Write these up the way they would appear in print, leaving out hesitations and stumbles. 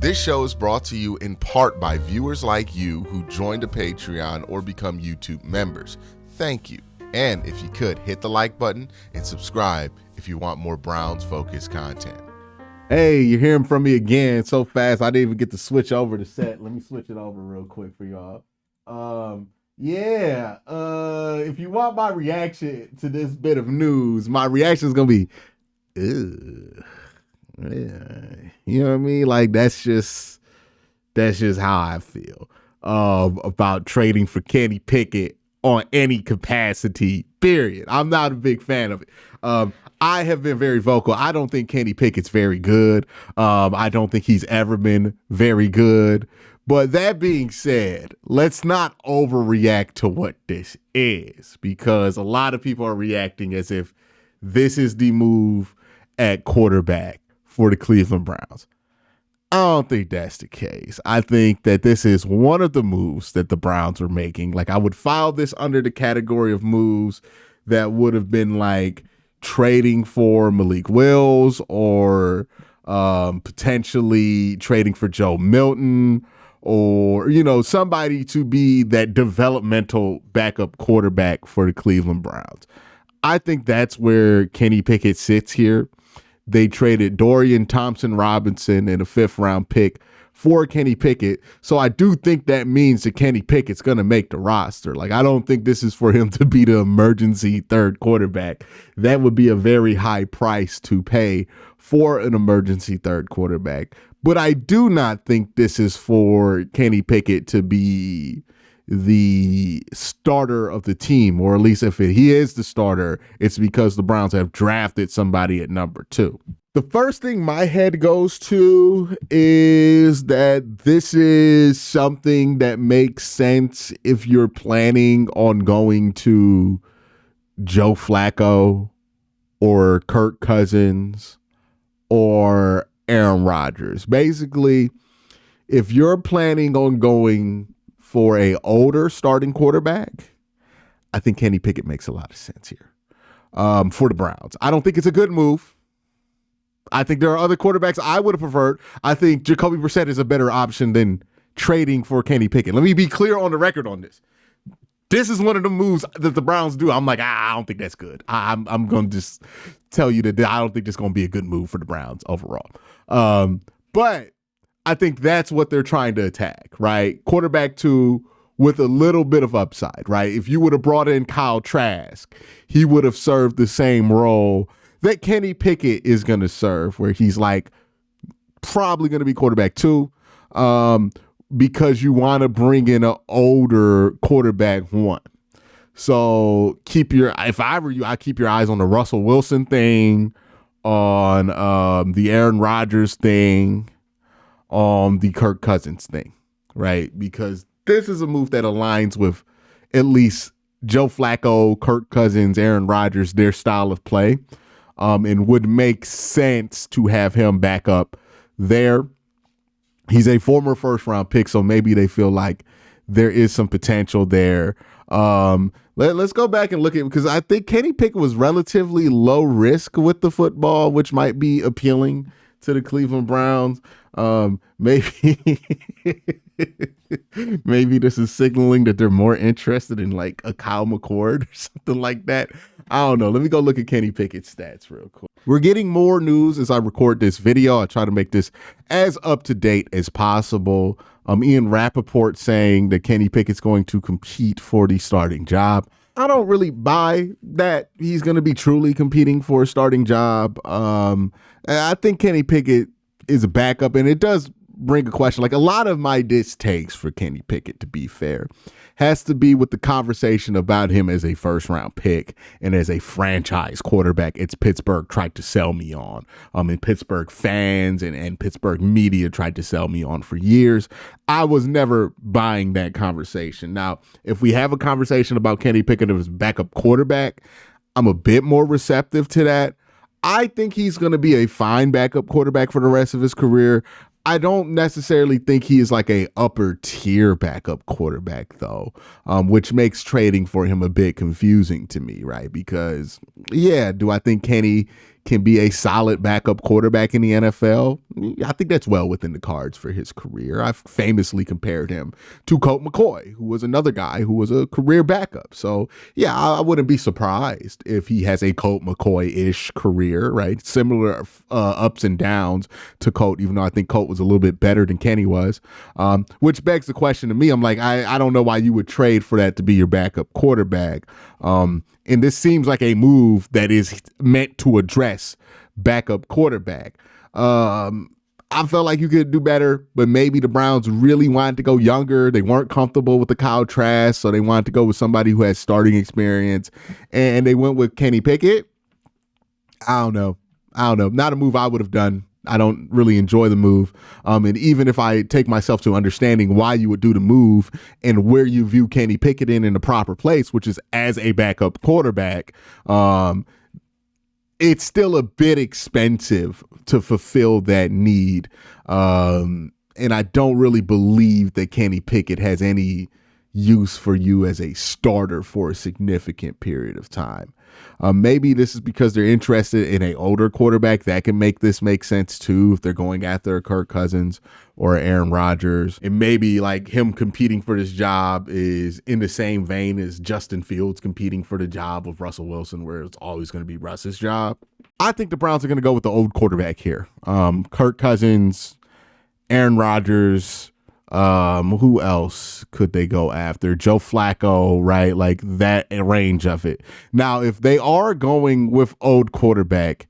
This show is brought to you in part by viewers like you who joined a Patreon or become YouTube members. Thank you. And if you could, hit the like button and subscribe if you want more Browns-focused content. Hey, you're hearing from me again so fast, I didn't even get to switch over the set. Let me switch it over real quick for y'all. If you want my reaction to this bit of news, my reaction is going to be, ugh. Yeah, you know what I mean? Like, that's just how I feel about trading for Kenny Pickett on any capacity, period. I'm not a big fan of it. I have been very vocal. I don't think Kenny Pickett's very good. I don't think he's ever been very good. But that being said, let's not overreact to what this is, because a lot of people are reacting as if this is the move at quarterback for the Cleveland Browns. I don't think that's the case. I think that this is one of the moves that the Browns are making. Like, I would file this under the category of moves that would have been like trading for Malik Wills or potentially trading for Joe Milton or, you know, somebody to be that developmental backup quarterback for the Cleveland Browns. I think that's where Kenny Pickett sits here. They traded Dorian Thompson-Robinson and a 5th-round pick for Kenny Pickett. So I do think that means that Kenny Pickett's going to make the roster. Like, I don't think this is for him to be the emergency third quarterback. That would be a very high price to pay for an emergency third quarterback. But I do not think this is for Kenny Pickett to be the starter of the team, or at least if he is the starter, it's because the Browns have drafted somebody at number 2. The first thing my head goes to is that this is something that makes sense if you're planning on going to Joe Flacco or Kirk Cousins or Aaron Rodgers. Basically, if you're planning on going for a older starting quarterback, I think Kenny Pickett makes a lot of sense here for the Browns. I don't think it's a good move. I think there are other quarterbacks I would have preferred. I think Jacoby Brissett is a better option than trading for Kenny Pickett. Let me be clear on the record on this. This is one of the moves that the Browns do. I'm like, I don't think that's good. I'm going to just tell you that I don't think this is going to be a good move for the Browns overall. But I think that's what they're trying to attack, right? Quarterback 2 with a little bit of upside, right? If you would have brought in Kyle Trask, he would have served the same role that Kenny Pickett is going to serve, where he's like probably going to be quarterback 2 because you want to bring in an older quarterback 1. So if I were you, I'd keep your eyes on the Russell Wilson thing, on the Aaron Rodgers thing, on the Kirk Cousins thing, right? Because this is a move that aligns with at least Joe Flacco, Kirk Cousins, Aaron Rodgers, their style of play, and would make sense to have him back up there. He's a former 1st-round pick, so maybe they feel like there is some potential there. Let's go back and look at it, because I think Kenny Pickett was relatively low risk with the football, which might be appealing to the Cleveland Browns. Maybe this is signaling that they're more interested in like a Kyle McCord or something like that. I don't know. Let me go look at Kenny Pickett's stats real quick. We're getting more news as I record this video. I try to make this as up to date as possible. Ian Rappaport saying that Kenny Pickett's going to compete for the starting job. I don't really buy that he's going to be truly competing for a starting job. I think Kenny Pickett is a backup, and it does bring a question. Like, a lot of my distakes for Kenny Pickett, to be fair, has to be with the conversation about him as a 1st-round pick and as a franchise quarterback it's Pittsburgh tried to sell me on. And Pittsburgh fans and Pittsburgh media tried to sell me on for years. I was never buying that conversation. Now, if we have a conversation about Kenny Pickett as backup quarterback, I'm a bit more receptive to that. I think he's going to be a fine backup quarterback for the rest of his career. I don't necessarily think he is like a upper tier backup quarterback, though, which makes trading for him a bit confusing to me, right? Because, yeah, do I think Kenny can be a solid backup quarterback in the NFL, I think that's well within the cards for his career. I've famously compared him to Colt McCoy, who was another guy who was a career backup. So, yeah, I wouldn't be surprised if he has a Colt McCoy-ish career, right? Similar ups and downs to Colt, even though I think Colt was a little bit better than Kenny was, which begs the question to me. I'm like, I don't know why you would trade for that to be your backup quarterback. And this seems like a move that is meant to address backup quarterback. I felt like you could do better, but maybe the Browns really wanted to go younger. They weren't comfortable with the Kyle Trask, so they wanted to go with somebody who has starting experience, and they went with Kenny Pickett. I don't know. Not a move I would have done. I don't really enjoy the move. And even if I take myself to understanding why you would do the move and where you view Kenny Pickett in the proper place, which is as a backup quarterback, it's still a bit expensive to fulfill that need. And I don't really believe that Kenny Pickett has any use for you as a starter for a significant period of time. Maybe this is because they're interested in an older quarterback that can make this make sense too, if they're going after a Kirk Cousins or Aaron Rodgers. And maybe like him competing for this job is in the same vein as Justin Fields competing for the job of Russell Wilson, where it's always going to be Russ's job. I think the Browns are going to go with the old quarterback here. Kirk Cousins, Aaron Rodgers. Who else could they go after? Joe Flacco, right? Like that range of it. Now, if they are going with old quarterback,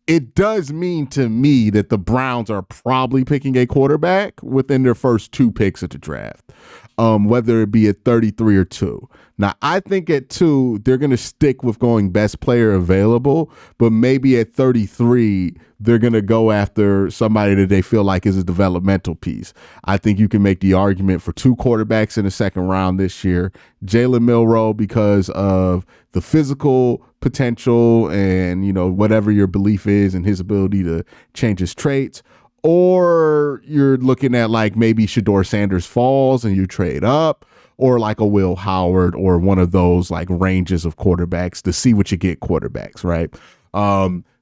it does mean to me that the Browns are probably picking a quarterback within their first 2 picks at the draft, whether it be at 33 or 2. Now, I think at 2, they're going to stick with going best player available, but maybe at 33, they're going to go after somebody that they feel like is a developmental piece. I think you can make the argument for 2 quarterbacks in the second round this year. Jalen Milroe, because of the physical potential and, you know, whatever your belief is and his ability to change his traits. Or you're looking at like maybe Shedeur Sanders falls and you trade up, or like a Will Howard or one of those like ranges of quarterbacks to see what you get quarterbacks, right?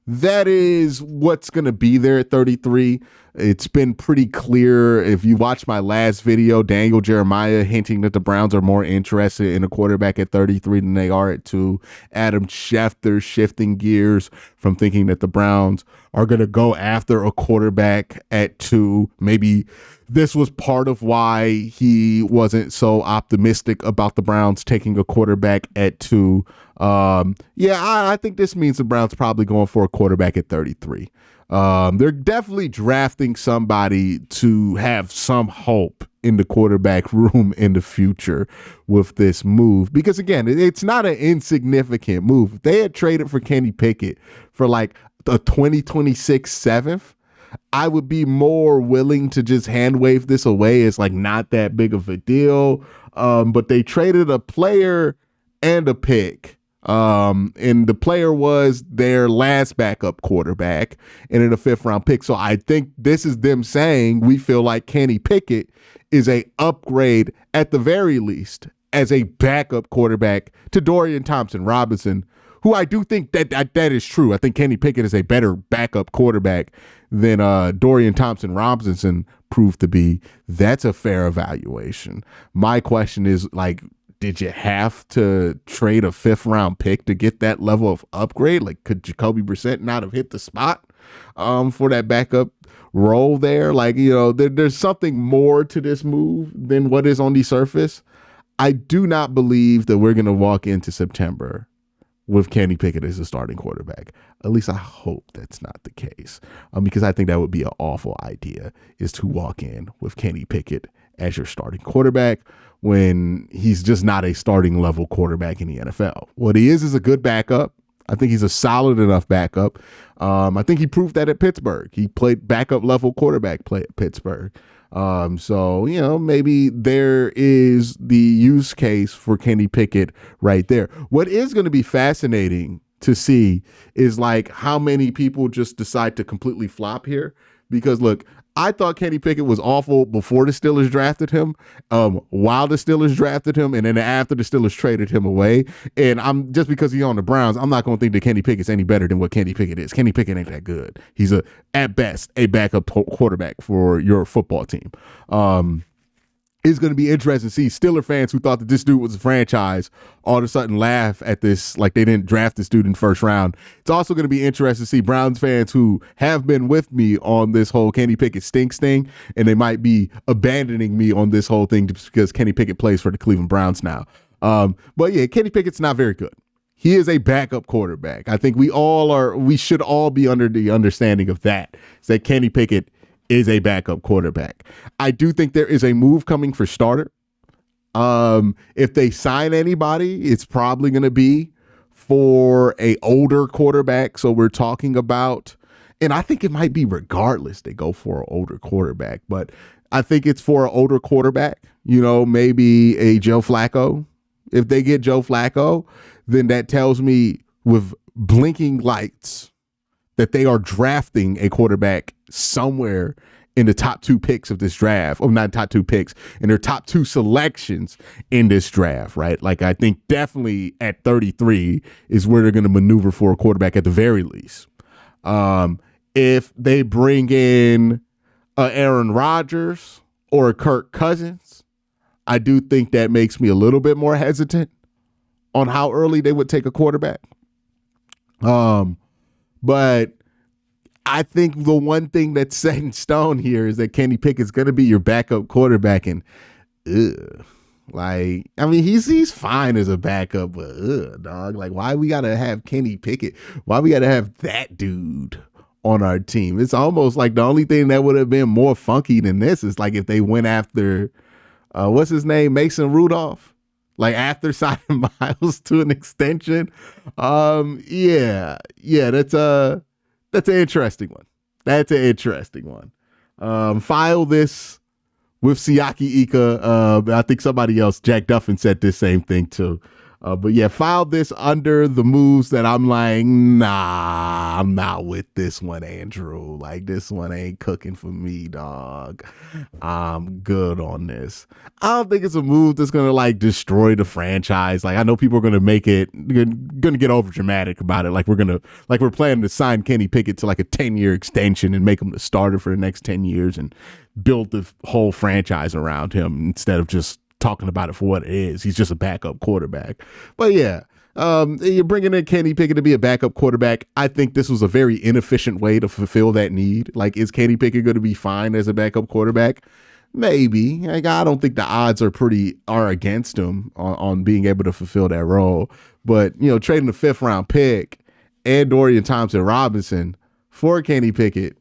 That is what's going to be there at 33. It's been pretty clear. If you watch my last video, Daniel Jeremiah hinting that the Browns are more interested in a quarterback at 33 than they are at 2. Adam Schefter shifting gears from thinking that the Browns are going to go after a quarterback at 2. Maybe this was part of why he wasn't so optimistic about the Browns taking a quarterback at 2. I think this means the Browns probably going for a quarterback at 33. They're definitely drafting somebody to have some hope in the quarterback room in the future with this move. Because again, it's not an insignificant move. If they had traded for Kenny Pickett for like a 2026 7th, I would be more willing to just hand wave this away as like not that big of a deal. But they traded a player and a pick. And the player was their last backup quarterback and in a 5th round pick. So I think this is them saying we feel like Kenny Pickett is a upgrade at the very least as a backup quarterback to Dorian Thompson-Robinson, who I do think that is true. I think Kenny Pickett is a better backup quarterback than Dorian Thompson-Robinson proved to be. That's a fair evaluation. My question is like, did you have to trade a 5th round pick to get that level of upgrade? Like, could Jacoby Brissett not have hit the spot for that backup role there? Like, you know, there's something more to this move than what is on the surface. I do not believe that we're going to walk into September with Kenny Pickett as a starting quarterback. At least I hope that's not the case, because I think that would be an awful idea, is to walk in with Kenny Pickett as your starting quarterback when he's just not a starting level quarterback in the NFL. What he is a good backup. I think he's a solid enough backup. I think he proved that at Pittsburgh. He played backup level quarterback play at Pittsburgh. So, you know, maybe there is the use case for Kenny Pickett right there. What is going to be fascinating to see is like how many people just decide to completely flop here. Because look, I thought Kenny Pickett was awful before the Steelers drafted him, while the Steelers drafted him, and then after the Steelers traded him away. And I'm just because he's on the Browns, I'm not going to think that Kenny Pickett's any better than what Kenny Pickett is. Kenny Pickett ain't that good. He's at best a backup quarterback for your football team. It's going to be interesting to see Steeler fans who thought that this dude was a franchise all of a sudden laugh at this like they didn't draft this dude in the first round. It's also going to be interesting to see Browns fans who have been with me on this whole Kenny Pickett stinks thing, and they might be abandoning me on this whole thing just because Kenny Pickett plays for the Cleveland Browns now. But yeah, Kenny Pickett's not very good. He is a backup quarterback. I think we should all be under the understanding of that, is that Kenny Pickett is a backup quarterback. I do think there is a move coming for starter. If they sign anybody, it's probably going to be for a older quarterback. So we're talking about, and I think it might be regardless they go for an older quarterback, but I think it's for an older quarterback, maybe a Joe Flacco. If they get Joe Flacco, then that tells me with blinking lights that they are drafting a quarterback somewhere in the top 2 picks of this draft, or not top 2 picks, in their top 2 selections in this draft, right? Like, I think definitely at 33 is where they're going to maneuver for a quarterback at the very least. If they bring in Aaron Rodgers or a Kirk Cousins, I do think that makes me a little bit more hesitant on how early they would take a quarterback. But I think the one thing that's set in stone here is that Kenny Pickett's going to be your backup quarterback. And, he's fine as a backup, but, dog, like, why we got to have Kenny Pickett? Why we got to have that dude on our team? It's almost like the only thing that would have been more funky than this is like if they went after, what's his name? Mason Rudolph. Like after signing Miles to an extension. Yeah, that's an interesting one. File this with Siaki Ika. I think somebody else, Jack Duffin, said this same thing too. But yeah, file this under the moves that I'm like, nah, I'm not with this one, Andrew. Like, this one ain't cooking for me, dog. I'm good on this. I don't think it's a move that's going to like destroy the franchise. Like, I know people are going to make it, going to get over dramatic about it. Like we're planning to sign Kenny Pickett to like a 10-year extension and make him the starter for the next 10 years and build the whole franchise around him instead of just talking about it for what it is. He's just a backup quarterback. But yeah, you're bringing in Kenny Pickett to be a backup quarterback. I think this was a very inefficient way to fulfill that need. Like, is Kenny Pickett going to be fine as a backup quarterback? Maybe. Like, I don't think the odds are against him on being able to fulfill that role. But, trading the 5th round pick and Dorian Thompson-Robinson for Kenny Pickett,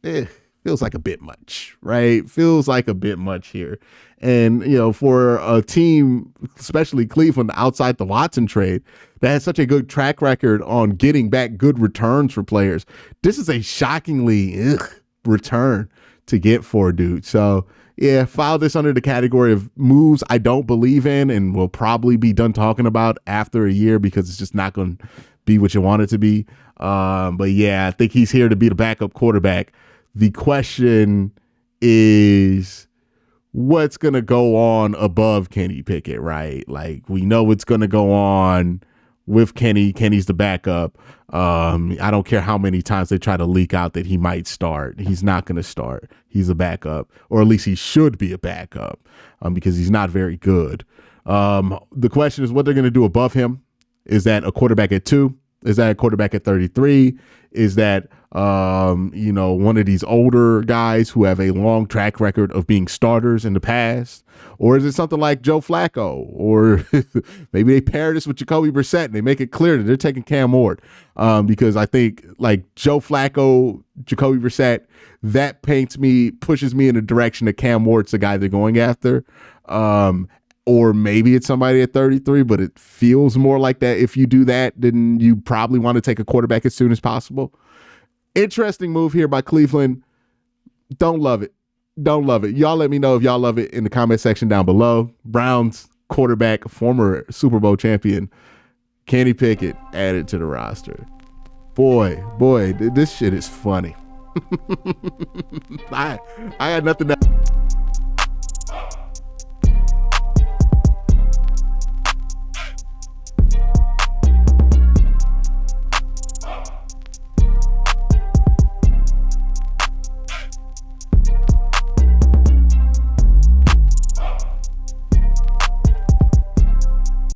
feels like a bit much, right? Feels like a bit much here. And, for a team, especially Cleveland, outside the Watson trade, that has such a good track record on getting back good returns for players, this is a shockingly return to get for a dude. So, yeah, file this under the category of moves I don't believe in and will probably be done talking about after a year because it's just not going to be what you want it to be. But, yeah, I think he's here to be the backup quarterback. The question is, what's going to go on above Kenny Pickett, right? Like, we know what's going to go on with Kenny. Kenny's the backup. I don't care how many times they try to leak out that he might start. He's not going to start. He's a backup, or at least he should be a backup because he's not very good. The question is what they're going to do above him. Is that a quarterback at 2? Is that a quarterback at 33? Is that, one of these older guys who have a long track record of being starters in the past? Or is it something like Joe Flacco? Or maybe they pair this with Jacoby Brissett and they make it clear that they're taking Cam Ward. Because I think like Joe Flacco, Jacoby Brissett, that pushes me in the direction that Cam Ward's the guy they're going after. Or maybe it's somebody at 33, but it feels more like that. If you do that, then you probably want to take a quarterback as soon as possible. Interesting move here by Cleveland. Don't love it. Y'all let me know if y'all love it in the comment section down below. Browns quarterback, former Super Bowl champion, Kenny Pickett added to the roster. Boy, this shit is funny. I had nothing to